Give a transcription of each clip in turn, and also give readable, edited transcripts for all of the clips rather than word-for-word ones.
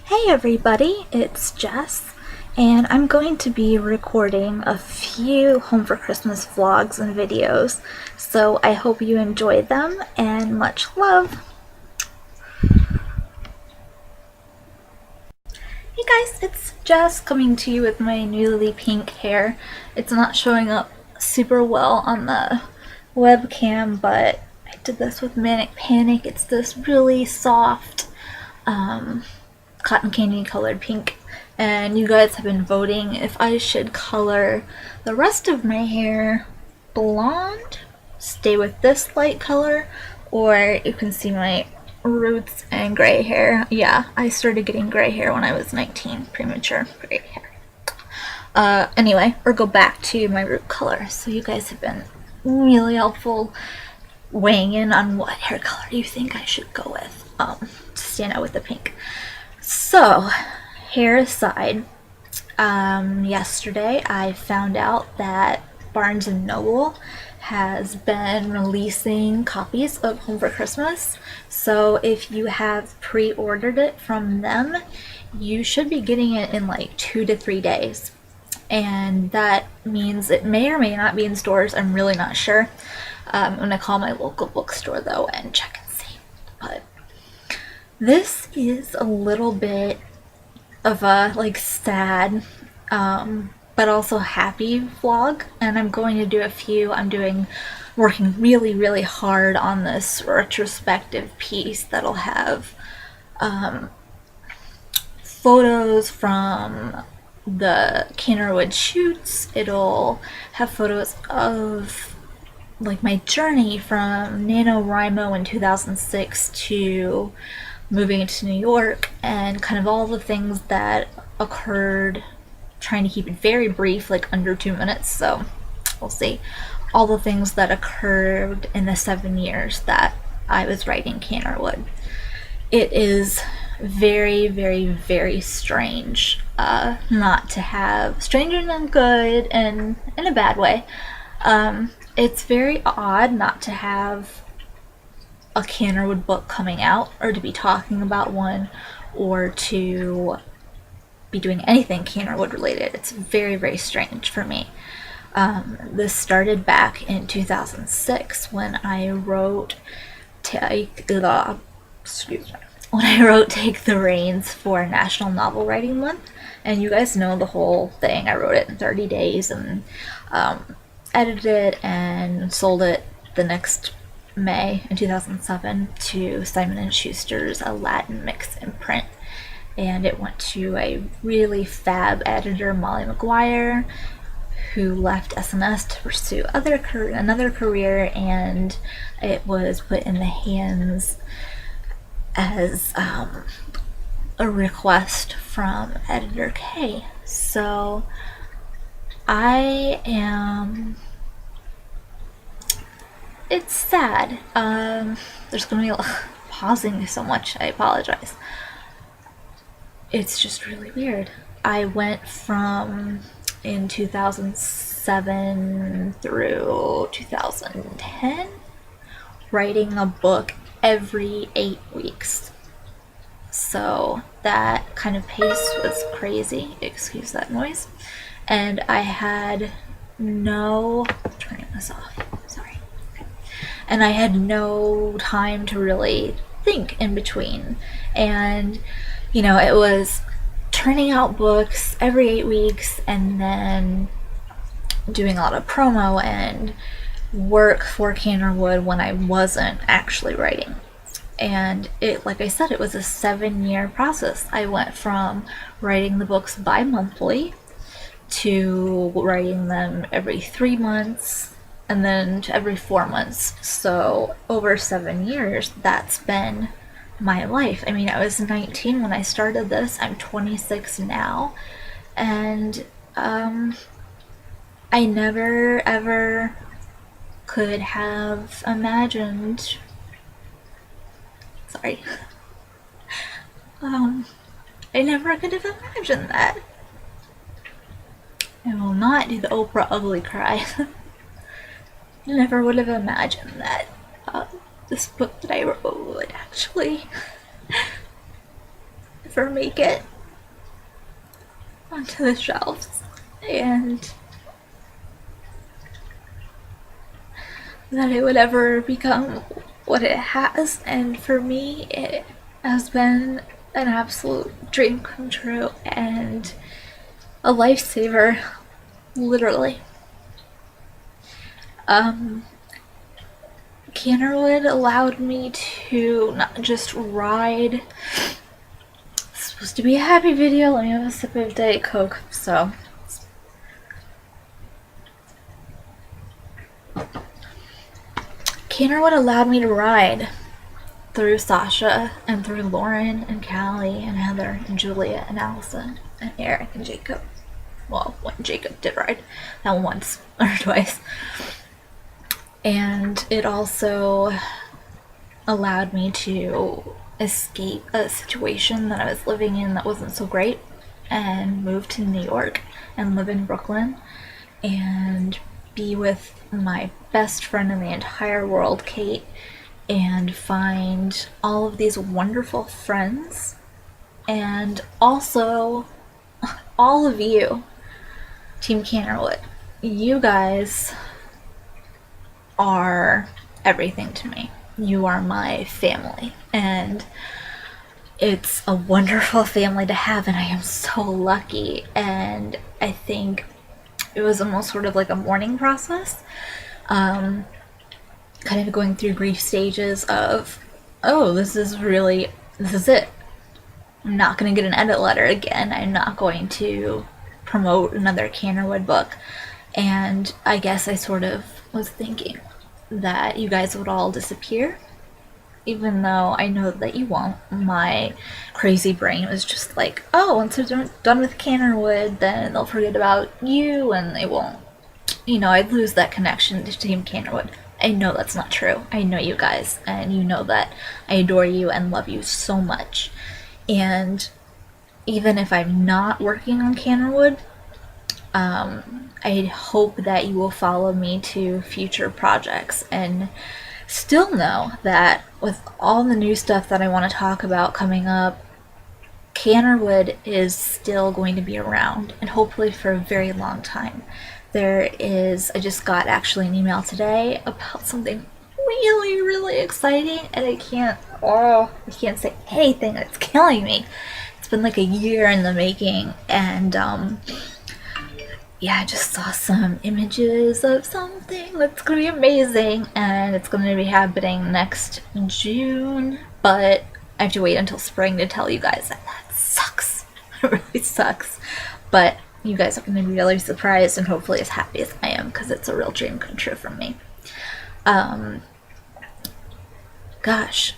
Hey everybody, it's Jess, and I'm going to be recording a few Home for Christmas vlogs and videos, so I hope you enjoy them, and much love! Hey guys, it's Jess coming to you with my newly pink hair. It's not showing up super well on the webcam, but I did this with Manic Panic. It's this really soft, cotton candy colored pink, and you guys have been voting if I should color the rest of my hair blonde, stay with this light color, or you can see my roots and gray hair. Yeah, I started getting gray hair when I was 19, premature gray hair. Anyway, or go back to my root color. So you guys have been really helpful weighing in on what hair color you think I should go with to stand out with the pink. So, hair aside, yesterday I found out that Barnes & Noble has been releasing copies of Home for Christmas. So if you have pre-ordered it from them, you should be getting it in like 2 to 3 days. And that means it may or may not be in stores. I'm really not sure. I'm going to call my local bookstore though and check and see. But this is a little bit of a sad but also happy vlog, and I'm going to do a few. Working really hard on this retrospective piece that'll have photos from the Canterwood shoots. It'll have photos of my journey from NaNoWriMo in 2006 to moving to New York, and kind of all the things that occurred, trying to keep it very brief, like under 2 minutes, so we'll see. All the things that occurred in the 7 years that I was writing Canterwood. It is very strange not to have, stranger than good, and in a bad way. It's very odd not to have a Canterwood book coming out, or to be talking about one, or to be doing anything Canterwood related. It's very strange for me. This started back in 2006 when I wrote Take the Reins for National Novel Writing Month, and you guys know the whole thing. I wrote it in 30 days and edited it and sold it the next May in 2007 to Simon & Schuster's Aladdin mix imprint, and it went to a really fab editor, Molly McGuire, who left SNS to pursue another career, and it was put in the hands as a request from editor K. So it's sad. There's gonna be pausing so much. I apologize. It's just really weird. I went from, in 2007 through 2010, writing a book every 8 weeks. So that kind of pace was crazy. Excuse that noise. And I had turning this off. Sorry. And I had no time to really think in between. And, it was turning out books every 8 weeks, and then doing a lot of promo and work for Canterwood when I wasn't actually writing. And like I said, it was a 7-year process. I went from writing the books bi-monthly to writing them every 3 months, and then to every 4 months. So over 7 years, that's been my life. I mean, I was 19 when I started this. I'm 26 now, and I never ever could have imagined. Sorry. I never could have imagined that. I will not do the Oprah ugly cry. Never would have imagined that this book that I wrote would actually ever make it onto the shelves, and that it would ever become what it has. And for me, it has been an absolute dream come true and a lifesaver, literally. Canterwood allowed me to not just ride. It's supposed to be a happy video. Let me have a sip of Diet Coke. So, Canterwood allowed me to ride through Sasha and through Lauren and Callie and Heather and Julia and Allison and Eric and Jacob. Well, when Jacob did ride that once or twice. And it also allowed me to escape a situation that I was living in that wasn't so great and move to New York and live in Brooklyn and be with my best friend in the entire world, Kate, and find all of these wonderful friends, and also all of you, Team Canterwood. You guys are everything to me. You are my family, and it's a wonderful family to have, and I am so lucky. And I think it was almost sort of like a mourning process, kind of going through grief stages of, oh, this is it. I'm not going to get an edit letter again. I'm not going to promote another Canterwood book. And I guess I sort of was thinking that you guys would all disappear, even though I know that you won't. My crazy brain was just like, oh, once they're done with Canterwood, then they'll forget about you and they won't, I'd lose that connection to Team Canterwood. I know that's not true. I know you guys, and you know that I adore you and love you so much. And even if I'm not working on Canterwood, I hope that you will follow me to future projects and still know that with all the new stuff that I want to talk about coming up, Canterwood is still going to be around, and hopefully for a very long time. I just got actually an email today about something really, really exciting, and I can't say anything, it's killing me. It's been like a year in the making, and I just saw some images of something that's going to be amazing, and it's going to be happening next June, but I have to wait until spring to tell you guys that. That sucks. It really sucks. But you guys are going to be really surprised and hopefully as happy as I am, because it's a real dream come true for me. Gosh.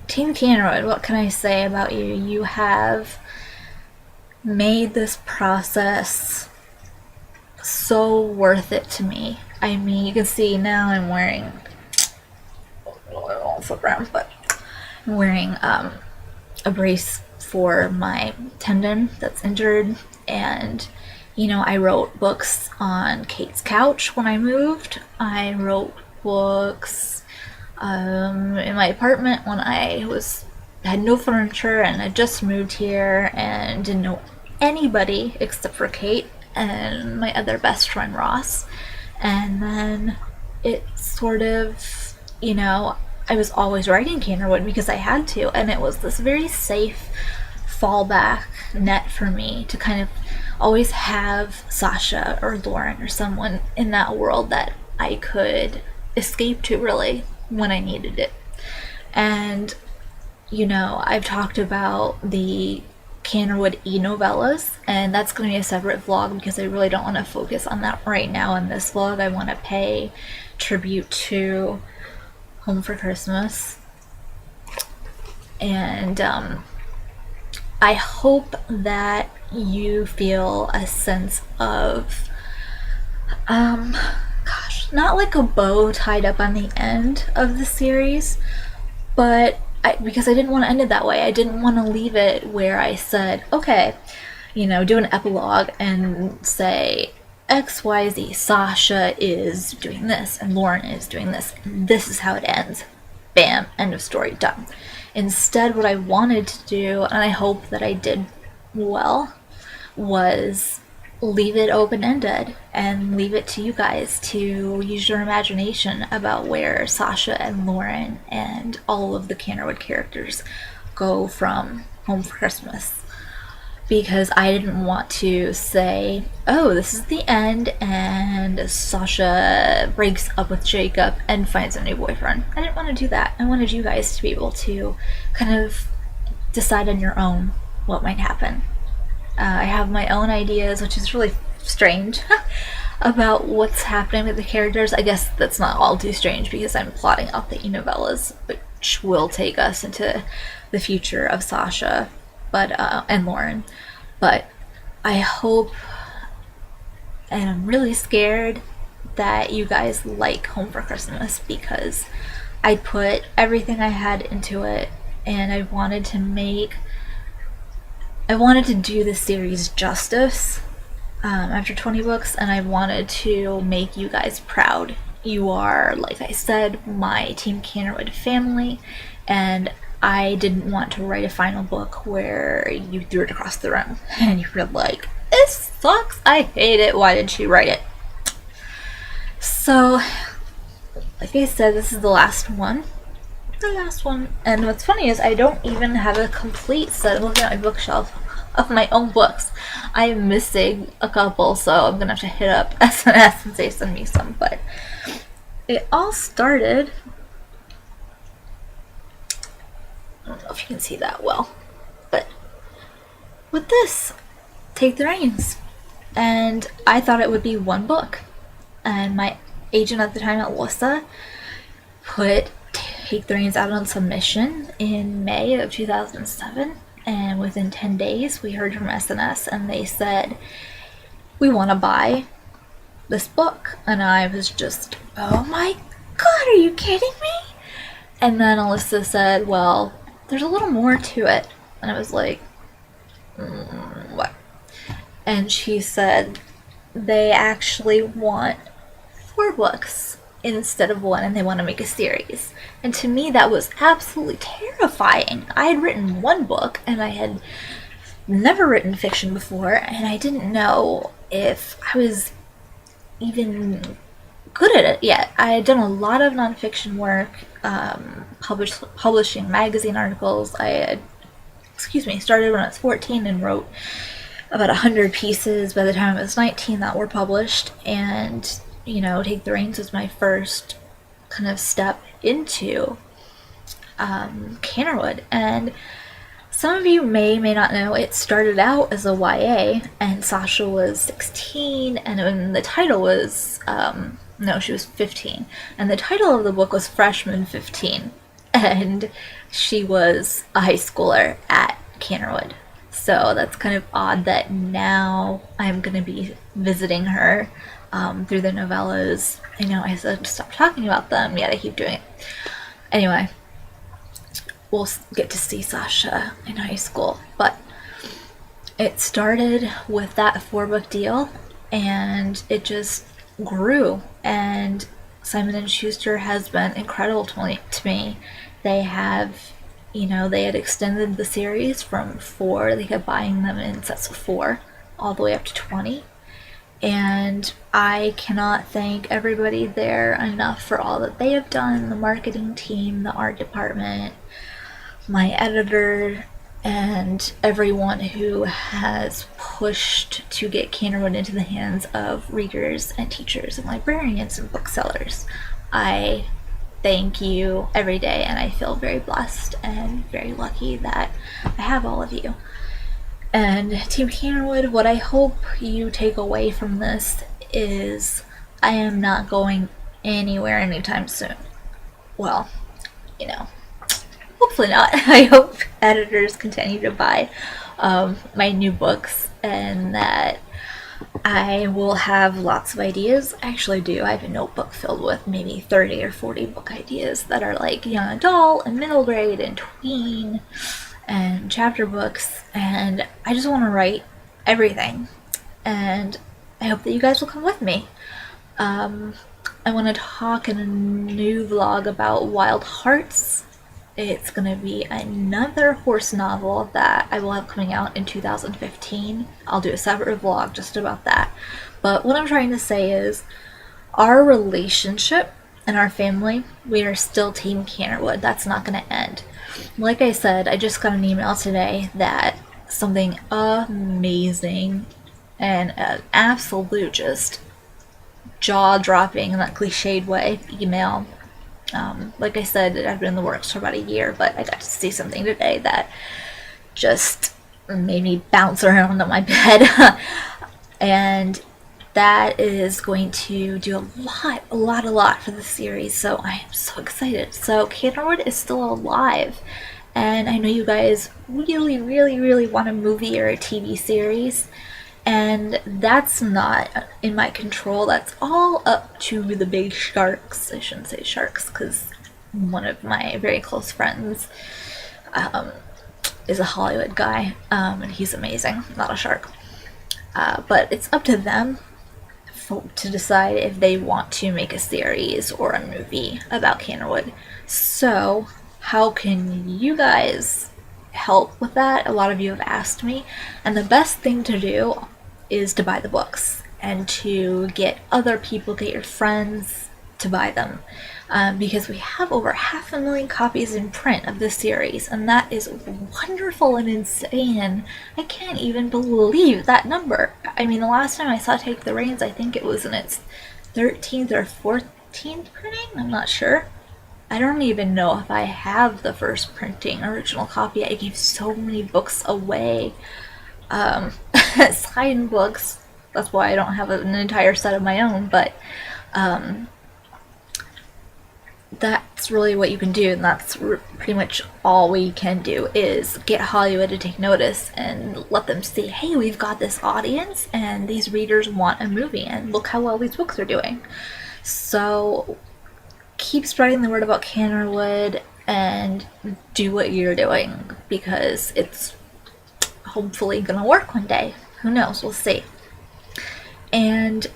Team Canterwood, what can I say about you? You have made this process so worth it to me. I mean, you can see now I'm wearing, I won't flip around, but I'm wearing a brace for my tendon that's injured, and I wrote books on Kate's couch when I moved. I wrote books in my apartment when I had no furniture and I just moved here and didn't know anybody except for Kate and my other best friend Ross. And then it sort of, I was always writing Canterwood because I had to, and it was this very safe fallback net for me to kind of always have Sasha or Lauren or someone in that world that I could escape to, really, when I needed it. And I've talked about the Canterwood e-novellas, and that's going to be a separate vlog because I really don't want to focus on that right now in this vlog. I want to pay tribute to Home for Christmas, and I hope that you feel a sense of not like a bow tied up on the end of the series, but because I didn't want to end it that way. I didn't want to leave it where I said, okay, do an epilogue and say XYZ, Sasha is doing this and Lauren is doing this, and this is how it ends. Bam, end of story, done. Instead, what I wanted to do, and I hope that I did well, was leave it open-ended and leave it to you guys to use your imagination about where Sasha and Lauren and all of the Canterwood characters go from Home for Christmas. Because I didn't want to say, oh, this is the end, and Sasha breaks up with Jacob and finds a new boyfriend. I didn't want to do that. I wanted you guys to be able to kind of decide on your own what might happen. I have my own ideas, which is really strange, about what's happening with the characters. I guess that's not all too strange because I'm plotting out the novellas, which will take us into the future of Sasha and Lauren. But I hope, and I'm really scared, that you guys like Home for Christmas, because I put everything I had into it, and I wanted to do the series justice after 20 books, and I wanted to make you guys proud. You are, like I said, my Team Canterwood family, and I didn't want to write a final book where you threw it across the room and you were like, this sucks, I hate it, why did she write it? So, like I said, this is the last one. And what's funny is I don't even have a complete set. Looking at my bookshelf of my own books, I am missing a couple, so I'm gonna have to hit up SNS and say send me some. But it all started, I don't know if you can see that well, but with this, Take the Reins. And I thought it would be one book, and my agent at the time, Alyssa, put Take the Reins out on submission in May of 2007, and within 10 days we heard from SNS and they said, we want to buy this book. And I was just, oh my god, are you kidding me? And then Alyssa said, well, there's a little more to it. And I was like, what? And she said they actually want 4 books instead of 1, and they want to make a series. And to me, that was absolutely terrifying. I had written 1 book, and I had never written fiction before, and I didn't know if I was even good at it yet. I had done a lot of nonfiction work, publishing magazine articles. I had, started when I was 14 and wrote about 100 pieces by the time I was 19 that were published. And, Take the Reins was my first kind of step into Canterwood. And some of you may not know, it started out as a YA, and Sasha was 16, and the title was, she was 15. And the title of the book was Freshman 15. And she was a high schooler at Canterwood. So that's kind of odd that now I'm going to be visiting her through the novellas. I know I said to stop talking about them, yet I keep doing it. Anyway, we'll get to see Sasha in high school. But it started with that 4-book deal, and it just grew. And Simon & Schuster has been incredible to me. They have, they had extended the series from 4, they kept buying them in sets of 4, all the way up to 20. And I cannot thank everybody there enough for all that they have done, the marketing team, the art department, my editor, and everyone who has pushed to get Canterwood into the hands of readers and teachers and librarians and booksellers. I thank you every day, and I feel very blessed and very lucky that I have all of you. And Team Canterwood, what I hope you take away from this is I am not going anywhere anytime soon. Well, hopefully not. I hope editors continue to buy my new books, and that I will have lots of ideas. I actually do. I have a notebook filled with maybe 30 or 40 book ideas that are like young adult and middle grade and tween and chapter books, and I just want to write everything, and I hope that you guys will come with me. I want to talk in a new vlog about Wild Hearts, It's going to be another horse novel that I will have coming out in 2015. I'll do a separate vlog just about that. But what I'm trying to say is, our relationship and our family, we are still Team Canterwood. That's not going to end. Like I said, I just got an email today that something amazing and an absolute just jaw-dropping in that cliched way email. Like I said, it had been in the works for about a year, but I got to see something today that just made me bounce around on my bed. And that is going to do a lot for the series, so I am so excited. So Canterwood is still alive, and I know you guys really want a movie or a TV series, and that's not in my control. That's all up to the big sharks. I shouldn't say sharks, because one of my very close friends is a Hollywood guy, and he's amazing, not a shark. But it's up to them to decide if they want to make a series or a movie about Canterwood. So how can you guys help with that? A lot of you have asked me, and the best thing to do is to buy the books and to get other people, get your friends to buy them, because we have over 500,000 copies in print of this series, and that is wonderful and insane. I can't even believe that number. I mean, the last time I saw Take the Reins, I think it was in its 13th or 14th printing. I'm not sure. I don't even know if I have the first printing original copy. I gave so many books away, signed books. That's why I don't have an entire set of my own, but that's really what you can do, and that's pretty much all we can do, is get Hollywood to take notice and let them see, hey, we've got this audience and these readers want a movie, and look how well these books are doing. So keep spreading the word about Canterwood and do what you're doing, because it's hopefully gonna work one day. Who knows? We'll see. And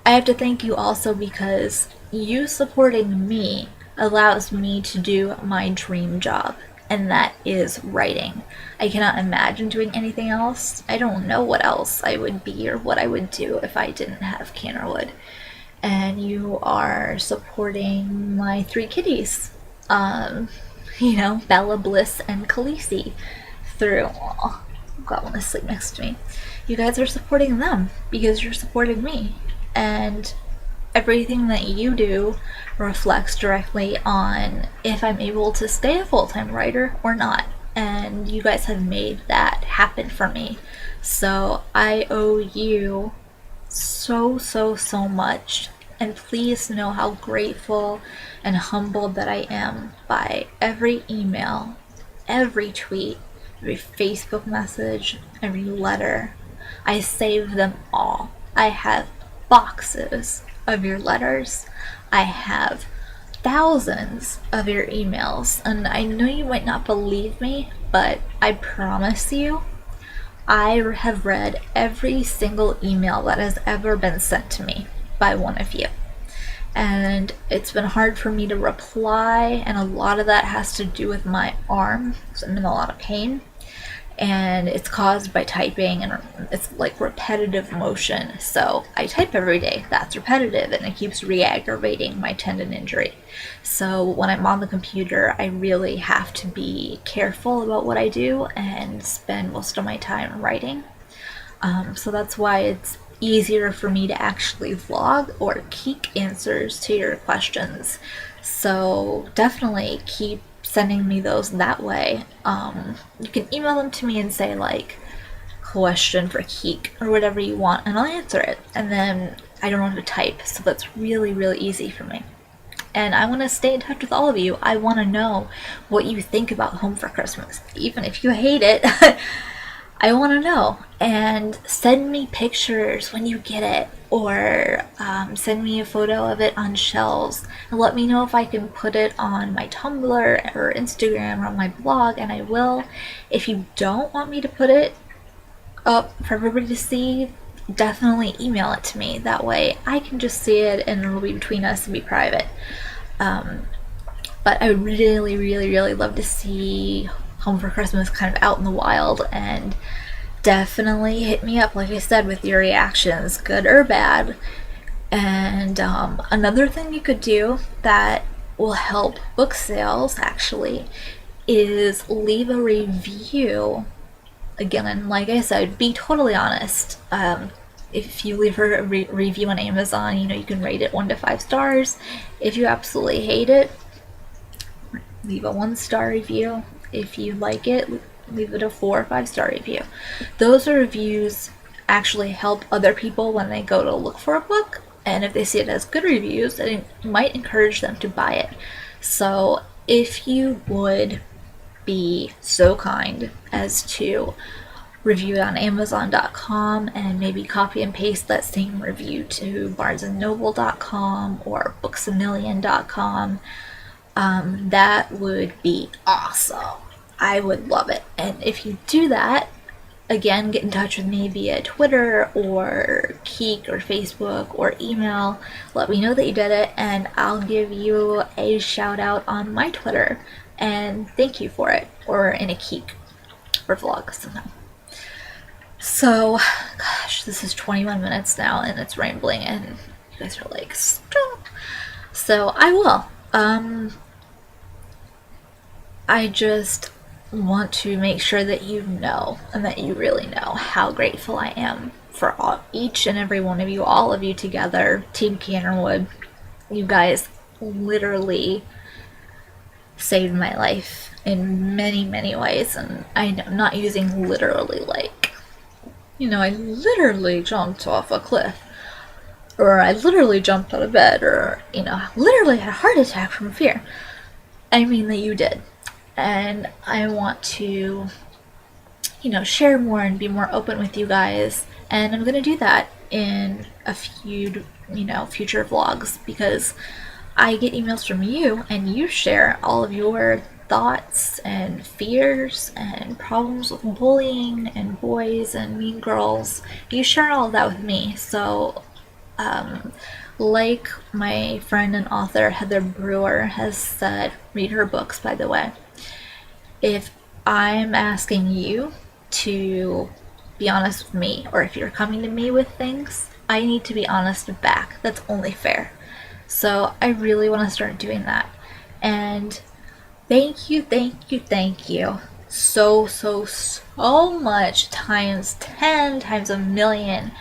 I have to thank you also, because you supporting me allows me to do my dream job, and that is writing. I cannot imagine doing anything else. I don't know what else I would be or what I would do if I didn't have Canterwood. And you are supporting my 3 kitties, Bella, Bliss, and Khaleesi through. Oh, got one asleep next to me. You guys are supporting them because you're supporting me, and everything that you do reflects directly on if I'm able to stay a full-time writer or not, and you guys have made that happen for me. So I owe you so much, and please know how grateful and humbled that I am by every email, every tweet, every Facebook message, every letter. I save them all. I have boxes of your letters. I have thousands of your emails, and I know you might not believe me, but I promise you, I have read every single email that has ever been sent to me by one of you. And it's been hard for me to reply, and a lot of that has to do with my arm, so I'm in a lot of pain. And it's caused by typing, and it's like repetitive motion. So I type every day. That's repetitive, and it keeps re-aggravating my tendon injury. So when I'm on the computer, I really have to be careful about what I do and spend most of my time writing. So that's why it's easier for me to actually vlog or keep answers to your questions. So definitely keep sending me those that way. You can email them to me and say, like, question for Keek or whatever you want, and I'll answer it. And then I don't have to type, so that's really easy for me. And I want to stay in touch with all of you. I want to know what you think about Home for Christmas. Even if you hate it, I want to know. And send me pictures when you get it, or send me a photo of it on shelves, and let me know if I can put it on my Tumblr or Instagram or on my blog, and I will. If you don't want me to put it up for everybody to see, definitely email it to me. That way I can just see it, and it'll be between us and be private. But I would really, really, really love to see Home for Christmas kind of out in the wild, and definitely hit me up, like I said, with your reactions, good or bad. And another thing you could do that will help book sales actually is leave a review. Again, like I said, be totally honest. If you leave a review on Amazon, you can rate it 1 to 5 stars. If you absolutely hate it, leave a 1-star review. If you like it, leave it a 4 or 5-star review. Those reviews actually help other people when they go to look for a book, and if they see it as good reviews, it might encourage them to buy it. So if you would be so kind as to review it on Amazon.com and maybe copy and paste that same review to BarnesandNoble.com or BooksaMillion.com, that would be awesome. I would love it. And if you do that, again, get in touch with me via Twitter or Keek or Facebook or email. Let me know that you did it, and I'll give you a shout out on my Twitter and thank you for it, or in a Keek or vlog somehow. So, gosh, this is 21 minutes now and it's rambling and you guys are like, stop. So I will. I just want to make sure that you know, and that you really know, how grateful I am for each and every one of you, all of you together, Team Canterwood. You guys literally saved my life in many, many ways, and I'm not using literally like, I literally jumped off a cliff, or I literally jumped out of bed, or, literally had a heart attack from fear. I mean that you did. And I want to, share more and be more open with you guys. And I'm going to do that in a few, future vlogs, because I get emails from you and you share all of your thoughts and fears and problems with bullying and boys and mean girls. You share all of that with me. So, like my friend and author Heather Brewer has said, read her books, by the way. If I'm asking you to be honest with me, or if you're coming to me with things, I need to be honest back. That's only fair. So I really want to start doing that. And thank you so much, times 10, times a million,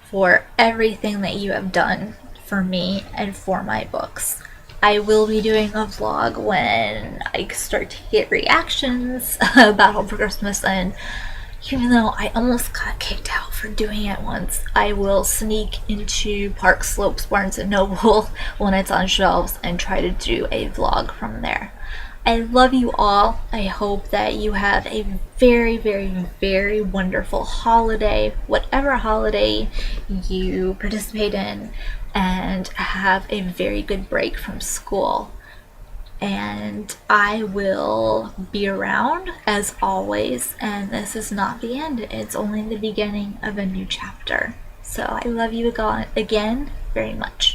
for everything that you have done for me and for my books. I will be doing a vlog when I start to get reactions about Home for Christmas, and even though I almost got kicked out for doing it once, I will sneak into Park Slopes Barnes & Noble when it's on shelves and try to do a vlog from there. I love you all. I hope that you have a very, very, very wonderful holiday, whatever holiday you participate in, and have a very good break from school. And I will be around as always, and this is not the end. It's only the beginning of a new chapter. So I love you again very much.